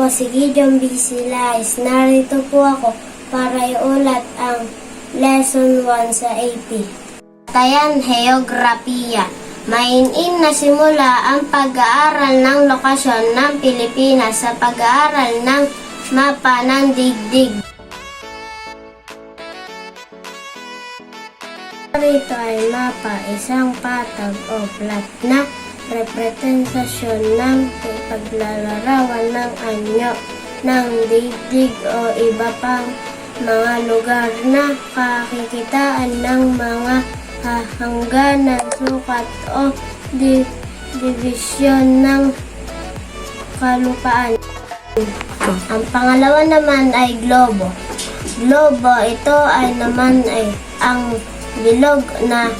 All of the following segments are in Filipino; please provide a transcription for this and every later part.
si Gideon B. Silais. Narito po ako para iulat ang Lesson 1 sa AP. Tayan Heograpiya. Mainin na simula ang pag-aaral ng lokasyon ng Pilipinas sa pag-aaral ng mapa ng digdig. Ito ay mapa, isang patag o plat na representasyon ng paglalarawan ng anyo ng digdig o iba pang mga lugar na kakikitaan ng mga hangganan, sukat o divisyon ng kalupaan. Ang pangalawa naman ay globo. Globo, ito ay naman ay ang bilog na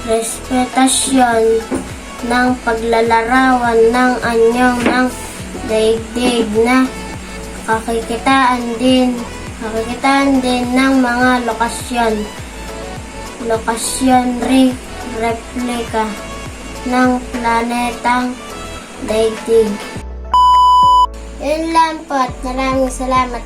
representasyon ng paglalarawan ng anyong ng daigdig na kakikitaan din ng mga lokasyon replika ng planetang daigdig. Yun lang po at maraming salamat